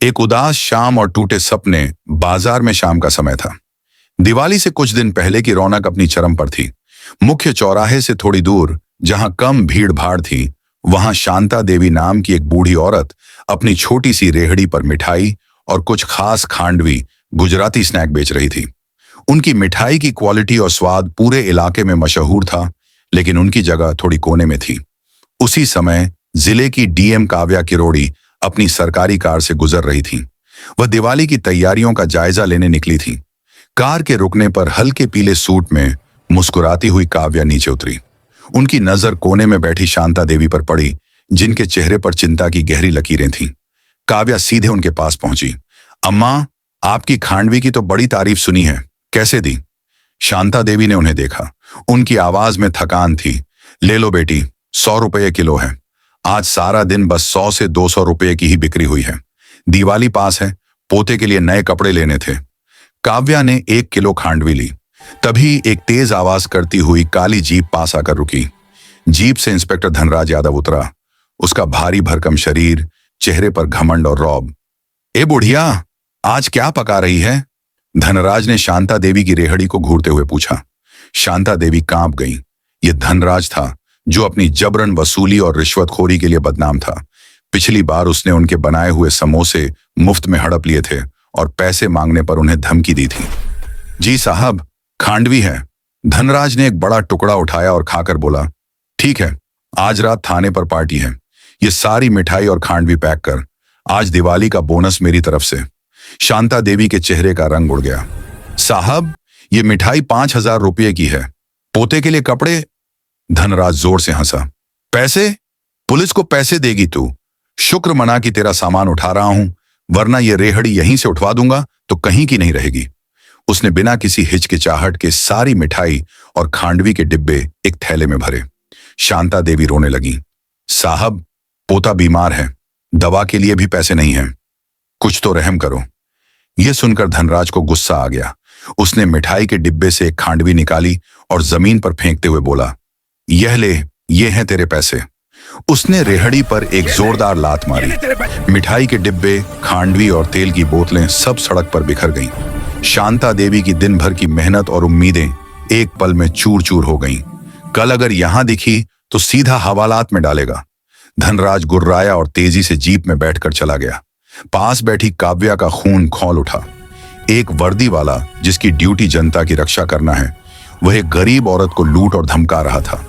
एक उदास शाम और टूटे सपने। बाजार में शाम का समय था। दिवाली से कुछ दिन पहले की रौनक अपनी चरम पर थी। मुख्य चौराहे से थोड़ी दूर, जहां कम भीड़ भाड़ थी, वहां शांता देवी नाम की एक बूढ़ी औरत अपनी छोटी सी रेहड़ी पर मिठाई और कुछ खास खांडवी गुजराती स्नैक बेच रही थी। उनकी मिठाई की क्वालिटी और स्वाद पूरे इलाके में मशहूर था, लेकिन उनकी जगह थोड़ी कोने में थी। उसी समय जिले की डीएम काव्या किरोड़ी अपनी सरकारी कार से गुजर रही थी। वह दिवाली की तैयारियों का जायजा लेने निकली थी। कार के रुकने पर हल्के पीले सूट में मुस्कुराती हुई काव्या नीचे उतरी। उनकी नजर कोने में बैठी शांता देवी पर पड़ी, जिनके चेहरे पर चिंता की गहरी लकीरें थीं। काव्या सीधे उनके पास पहुंची। अम्मा, आपकी खांडवी की तो बड़ी तारीफ सुनी है, कैसे दी? शांता देवी ने उन्हें देखा। उनकी आवाज में थकान थी। ले लो बेटी, 100 रुपये किलो है। आज सारा दिन बस 100 से 200 रुपये की ही बिक्री हुई है। दिवाली पास है, पोते के लिए नए कपड़े लेने थे। काव्या ने 1 किलो खांडवी ली। तभी एक तेज आवाज करती हुई काली जीप पास आकर रुकी। जीप से इंस्पेक्टर धनराज यादव उतरा। उसका भारी भरकम शरीर, चेहरे पर घमंड और रौब। ए बुढ़िया, आज क्या पका रही है? धनराज ने शांता देवी की रेहड़ी को घूरते हुए पूछा। शांता देवी कांप गई। ये धनराज था जो अपनी जबरन वसूली और रिश्वतखोरी के लिए बदनाम था। पिछली बार उसने उनके बनाए हुए समोसे मुफ्त में हड़प लिए थे और पैसे मांगने पर उन्हें धमकी दी थी। जी साहब, खांडवी है। धनराज ने एक बड़ा टुकड़ा उठाया और खाकर बोला, ठीक है, आज रात थाने पर पार्टी है। ये सारी मिठाई और खांडवी पैक कर। आज दिवाली का बोनस मेरी तरफ से। शांता देवी के चेहरे का रंग उड़ गया। साहब, ये मिठाई 5,000 रुपये की है। पोते के लिए कपड़े? धनराज जोर से हंसा। पैसे? पुलिस को पैसे देगी तू? शुक्र मना कि तेरा सामान उठा रहा हूं, वरना ये रेहड़ी यहीं से उठवा दूंगा तो कहीं की नहीं रहेगी। उसने बिना किसी हिचकिचाहट के सारी मिठाई और खांडवी के डिब्बे एक थैले में भरे। शांता देवी रोने लगी। साहब, पोता बीमार है, दवा के लिए भी पैसे नहीं हैं। कुछ तो रहम करो। यह सुनकर धनराज को गुस्सा आ गया। उसने मिठाई के डिब्बे से एक खांडवी निकाली और जमीन पर फेंकते हुए बोला, यह ले, ये हैं तेरे पैसे। उसने रेहड़ी पर एक जोरदार लात मारी। मिठाई के डिब्बे, खांडवी और तेल की बोतलें सब सड़क पर बिखर गईं। शांता देवी की दिन भर की मेहनत और उम्मीदें एक पल में चूर चूर हो गईं। कल अगर यहां दिखी तो सीधा हवालात में डालेगा। धनराज गुर्राया और तेजी से जीप में बैठकर चला गया। पास बैठी काव्या का खून खौल उठा। एक वर्दी वाला, जिसकी ड्यूटी जनता की रक्षा करना है, वह एक गरीब औरत को लूट और धमका रहा था।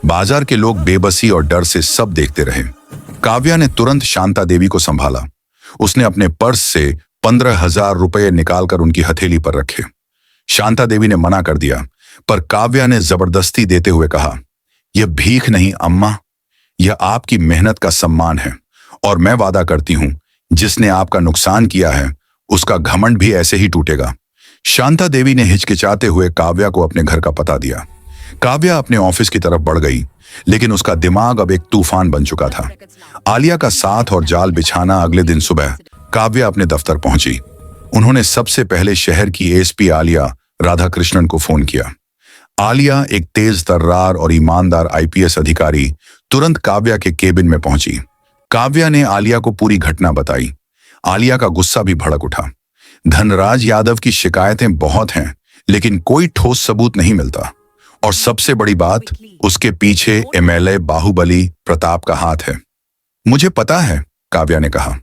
बाजार के लोग बेबसी और डर से सब देखते रहे। काव्या ने तुरंत शांता देवी को संभाला। उसने अपने पर्स से 15,000 रुपये निकालकर उनकी हथेली पर रखे। शांता देवी ने मना कर दिया, पर काव्या ने जबरदस्ती देते हुए कहा, यह भीख नहीं अम्मा, यह आपकी मेहनत का सम्मान है, और मैं वादा करती हूं, जिसने आपका नुकसान किया है उसका घमंड भी ऐसे ही टूटेगा। शांता देवी ने हिचकिचाते हुए काव्या को अपने घर का पता दिया। काव्या अपने ऑफिस की तरफ बढ़ गई, लेकिन उसका दिमाग अब एक तूफान बन चुका था। आलिया का साथ और जाल बिछाना। अगले दिन सुबह काव्या अपने दफ्तर पहुंची। उन्होंने सबसे पहले शहर की एसपी आलिया राधाकृष्णन को फोन किया। आलिया, एक तेज तर्रार और ईमानदार आईपीएस अधिकारी, तुरंत काव्या के केबिन में पहुंची। काव्या ने आलिया को पूरी घटना बताई। आलिया का गुस्सा भी भड़क उठा। धनराज यादव की शिकायतें बहुत हैं, लेकिन कोई ठोस सबूत नहीं मिलता, और सबसे बड़ी बात, उसके पीछे एमएलए बाहुबली प्रताप का हाथ है। मुझे पता है, काव्या ने कहा,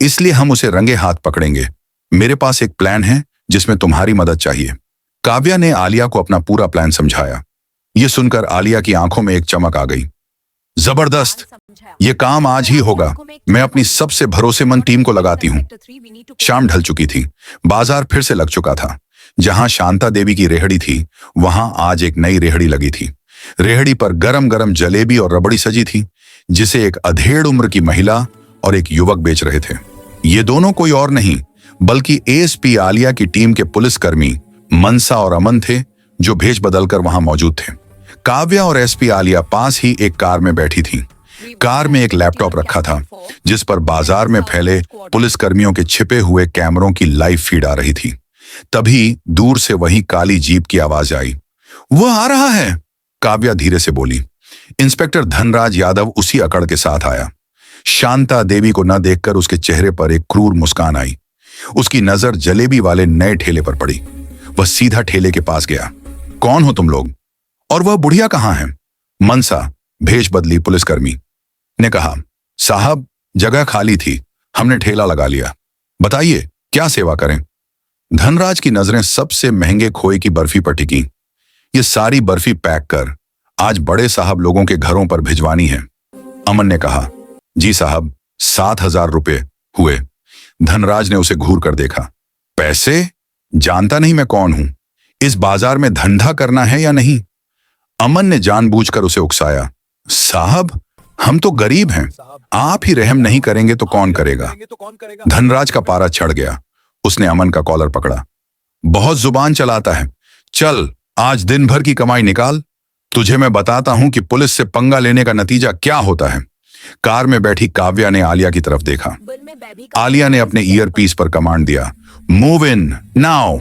इसलिए हम उसे रंगे हाथ पकड़ेंगे। मेरे पास एक प्लान है जिसमें तुम्हारी मदद चाहिए। काव्या ने आलिया को अपना पूरा प्लान समझाया। यह सुनकर आलिया की आंखों में एक चमक आ गई। जबरदस्त, यह काम आज ही होगा। मैं अपनी सबसे भरोसेमंद टीम को लगाती हूं। शाम ढल चुकी थी। बाजार फिर से लग चुका था। जहां शांता देवी की रेहड़ी थी, वहां आज एक नई रेहड़ी लगी थी। रेहड़ी पर गरम गरम जलेबी और रबड़ी सजी थी, जिसे एक अधेड़ उम्र की महिला और एक युवक बेच रहे थे। ये दोनों कोई और नहीं, बल्कि एएसपी आलिया की टीम के पुलिसकर्मी मनसा और अमन थे, जो भेष बदलकर वहां मौजूद थे। काव्या और एसपी आलिया पास ही एक कार में बैठी थीं। कार में एक लैपटॉप रखा था, जिस पर बाजार में फैले पुलिसकर्मियों के छिपे हुए कैमरों की लाइव फीड आ रही थी। तभी दूर से वही काली जीप की आवाज आई। वो आ रहा है, काव्या धीरे से बोली। इंस्पेक्टर धनराज यादव उसी अकड़ के साथ आया। शांता देवी को न देखकर उसके चेहरे पर एक क्रूर मुस्कान आई। उसकी नजर जलेबी वाले नए ठेले पर पड़ी। वह सीधा ठेले के पास गया। कौन हो तुम लोग? और वह बुढ़िया कहाँ है? मनसा, भेष बदली पुलिसकर्मी, ने कहा। साहब, जगह खाली थी, हमने ठेला लगा लिया। बताइए क्या सेवा करें? धनराज की नजरें सबसे महंगे खोए की बर्फी पर टिकी। ये सारी बर्फी पैक कर आज बड़े साहब लोगों के घरों पर भिजवानी है। अमन ने कहा। जी साहब, 7,000 रुपये हुए। धनराज ने उसे घूर कर देखा। पैसे? जानता नहीं मैं कौन हूं। इस बाजार में धंधा करना है या नहीं? अमन ने जानबूझकर उसे उकसाया। साहब, हम तो गरीब हैं, आप ही रहम नहीं करेंगे तो कौन करेगा? धनराज का पारा चढ़ गया। उसने अमन का कॉलर पकड़ा। बहुत जुबान चलाता है, चल आज दिन भर की कमाई निकाल। तुझे मैं बताता हूं कि पुलिस से पंगा लेने का नतीजा क्या होता है। कार में बैठी काव्या ने आलिया की तरफ देखा। आलिया ने अपने ईयरपीस पर कमांड दिया, मूव इन नाउ।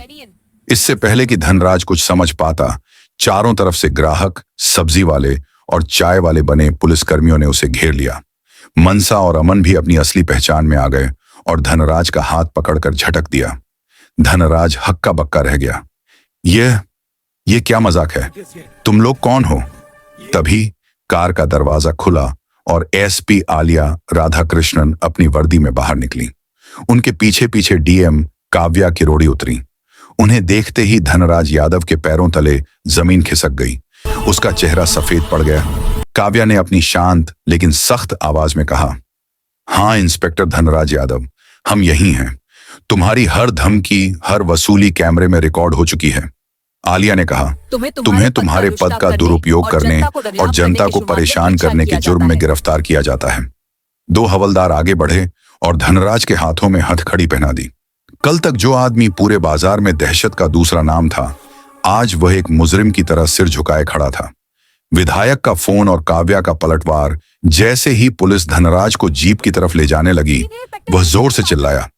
इससे पहले कि धनराज कुछ समझ पाता, चारों तरफ से ग्राहक, सब्जी वाले और चाय वाले बने पुलिसकर्मियों ने उसे घेर लिया। मनसा और अमन भी अपनी असली पहचान में आ गए और धनराज का हाथ पकड़कर झटक दिया। धनराज हक्का बक्का रह गया। ये क्या मजाक है? तुम लोग कौन हो? तभी कार का दरवाजा खुला और एसपी आलिया राधाकृष्णन अपनी वर्दी में बाहर निकली। उनके पीछे पीछे डीएम काव्या किरोड़ी उतरी। उन्हें देखते ही धनराज यादव के पैरों तले जमीन खिसक गई। उसका चेहरा सफेद पड़ गया। काव्या ने अपनी शांत लेकिन सख्त आवाज में कहा, हाँ इंस्पेक्टर धनराज यादव, हम यही हैं। तुम्हारी हर धमकी, हर वसूली कैमरे में रिकॉर्ड हो चुकी है। आलिया ने कहा, तुम्हें तुम्हारे पद का दुरुपयोग करने और जनता को परेशान करने के जुर्म में गिरफ्तार किया जाता है। 2 हवलदार आगे बढ़े और धनराज के हाथों में हथकड़ी पहना दी। कल तक जो आदमी पूरे बाजार में दहशत का दूसरा नाम था, आज वह एक मुजरिम की तरह सिर झुकाए खड़ा था। विधायक का फोन और काव्या का पलटवार जैसे ही पुलिस धनराज को जीप की तरफ ले जाने लगी, वह जोर से चिल्लाया,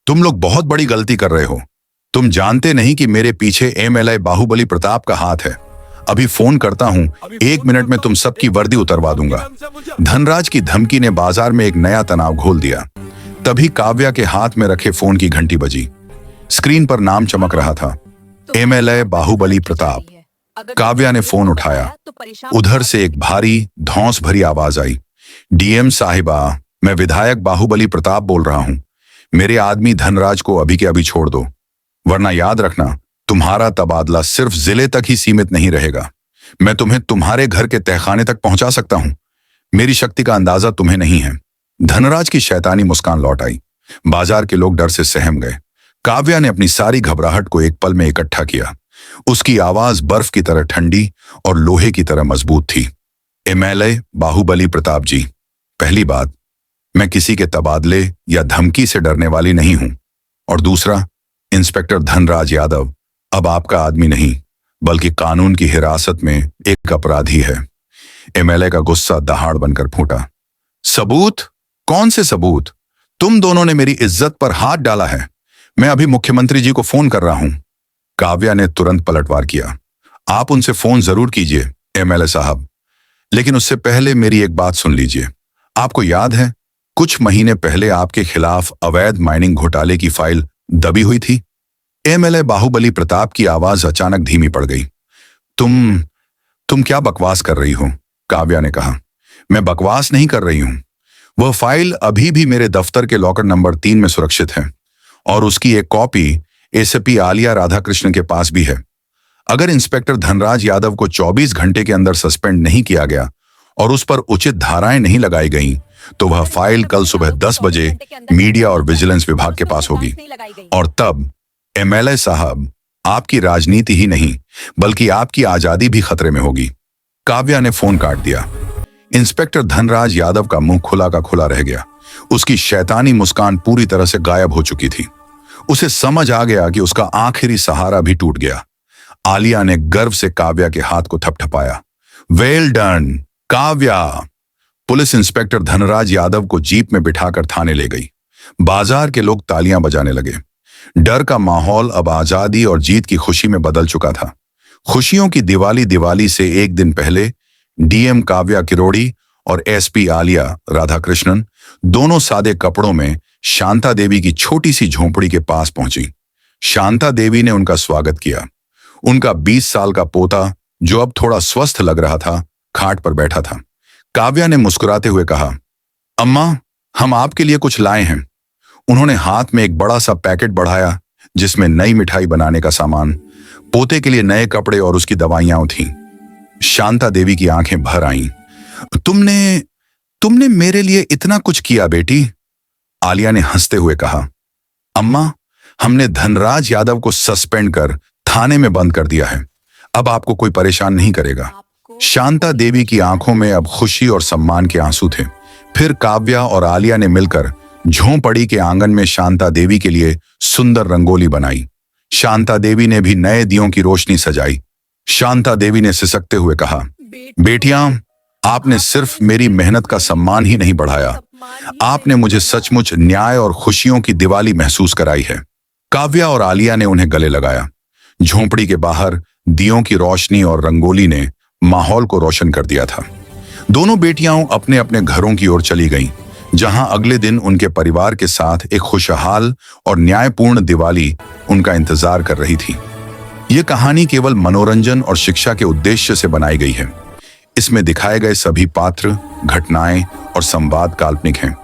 तुम लोग बहुत बड़ी गलती कर रहे हो। तुम जानते नहीं कि मेरे पीछे एमएलए बाहुबली प्रताप का हाथ है। अभी फोन करता हूं, 1 मिनट में तुम सबकी वर्दी उतरवा दूंगा। धनराज की धमकी ने बाजार में एक नया तनाव घोल दिया। तभी काव्या के हाथ में रखे फोन की घंटी बजी। स्क्रीन पर नाम चमक रहा था, एमएलए बाहुबली प्रताप। काव्या ने फोन उठाया। उधर से एक भारी धौंस भरी आवाज आई, डीएम साहिबा, मैं विधायक बाहुबली प्रताप बोल रहा हूं। मेरे आदमी धनराज को अभी के अभी छोड़ दो, वरना याद रखना तुम्हारा तबादला सिर्फ जिले तक ही सीमित नहीं रहेगा। मैं तुम्हें तुम्हारे घर के तहखाने तक पहुंचा सकता हूं। मेरी शक्ति का अंदाजा तुम्हें नहीं है। धनराज की शैतानी मुस्कान लौट आई। बाजार के लोग डर से सहम गए। काव्या ने अपनी सारी घबराहट को एक पल में इकट्ठा किया। उसकी आवाज बर्फ की तरह ठंडी और लोहे की तरह मजबूत थी। एमएलए बाहुबली प्रताप जी, पहली बात, मैं किसी के तबादले या धमकी से डरने वाली नहीं हूं। और दूसरा, इंस्पेक्टर धनराज यादव अब आपका आदमी नहीं, बल्कि कानून की हिरासत में एक अपराधी है। एमएलए का गुस्सा दहाड़ बनकर फूटा। सबूत? कौन से सबूत? तुम दोनों ने मेरी इज्जत पर हाथ डाला है। मैं अभी मुख्यमंत्री जी को फोन कर रहा हूं। काव्या ने तुरंत पलटवार किया। आप उनसे फोन जरूर कीजिए एमएलए साहब, लेकिन उससे पहले मेरी एक बात सुन लीजिए। आपको याद है कुछ महीने पहले आपके खिलाफ अवैध माइनिंग घोटाले की फाइल दबी हुई थी? एमएलए बाहुबली प्रताप की आवाज अचानक धीमी पड़ गई। तुम क्या बकवास कर रही हो? काव्या ने कहा। मैं बकवास नहीं कर रही हूं। वह फाइल अभी भी मेरे दफ्तर के लॉकर नंबर 3 में सुरक्षित है और उसकी एक कॉपी एसपी आलिया राधाकृष्णन के पास भी है। अगर इंस्पेक्टर धनराज यादव को 24 घंटे के अंदर सस्पेंड नहीं किया गया और उस पर उचित धाराएं नहीं लगाई गईं, तो वह फाइल कल सुबह 10 बजे मीडिया और विजिलेंस विभाग के पास होगी। और तब एमएलए साहब, आपकी राजनीति ही नहीं बल्कि आपकी आजादी भी खतरे में होगी। काव्या ने फोन काट दिया। इंस्पेक्टर धनराज यादव का मुंह खुला का खुला रह गया। उसकी शैतानी मुस्कान पूरी तरह से गायब हो चुकी थी। उसे समझ आ गया कि उसका आखिरी सहारा भी टूट गया। आलिया ने गर्व से काव्या के हाथ को थपथपाया। Well done Kavya. Police inspector Dhanraj Yadav को जीप में बिठाकर थाने ले गई। बाजार के लोग तालियां बजाने लगे। डर का माहौल अब आजादी और जीत की खुशी में बदल चुका था। खुशियों की दिवाली से एक दिन पहले डीएम काव्या किरोड़ी और एसपी आलिया राधाकृष्णन दोनों सादे कपड़ों में शांता देवी की छोटी सी झोंपड़ी के पास पहुंची। शांता देवी ने उनका स्वागत किया। उनका 20 साल का पोता, जो अब थोड़ा स्वस्थ लग रहा था, खाट पर बैठा था। काव्या ने मुस्कुराते हुए कहा, अम्मा, हम आपके लिए कुछ लाए हैं। उन्होंने हाथ में एक बड़ा सा पैकेट बढ़ाया जिसमें नई मिठाई बनाने का सामान, पोते के लिए नए कपड़े और उसकी दवाइयां थीं। शांता देवी की आंखें भर आईं। तुमने मेरे लिए इतना कुछ किया बेटी, आलिया ने हंसते हुए कहा। अम्मा, हमने धनराज यादव को सस्पेंड कर थाने में बंद कर दिया है। अब आपको कोई परेशान नहीं करेगा। शांता देवी की आंखों में अब खुशी और सम्मान के आंसू थे। फिर काव्या और आलिया ने मिलकर झोंपड़ी के आंगन में शांता देवी के लिए सुंदर रंगोली बनाई। शांता देवी ने भी नए दियों की रोशनी सजाई। शांता देवी ने सिसकते हुए कहा, बेटियां, आपने सिर्फ मेरी मेहनत का सम्मान ही नहीं बढ़ाया, आपने मुझे सचमुच न्याय और खुशियों की दिवाली महसूस कराई है। काव्या और आलिया ने उन्हें गले लगाया। झोंपड़ी के बाहर दियों की रोशनी और रंगोली ने माहौल को रोशन कर दिया था। दोनों बेटियां अपने अपने घरों की ओर चली गईं, जहां अगले दिन उनके परिवार के साथ एक खुशहाल और न्यायपूर्ण दिवाली उनका इंतजार कर रही थी। ये कहानी केवल मनोरंजन और शिक्षा के उद्देश्य से बनाई गई है। इसमें दिखाए गए सभी पात्र, घटनाएं और संवाद काल्पनिक हैं।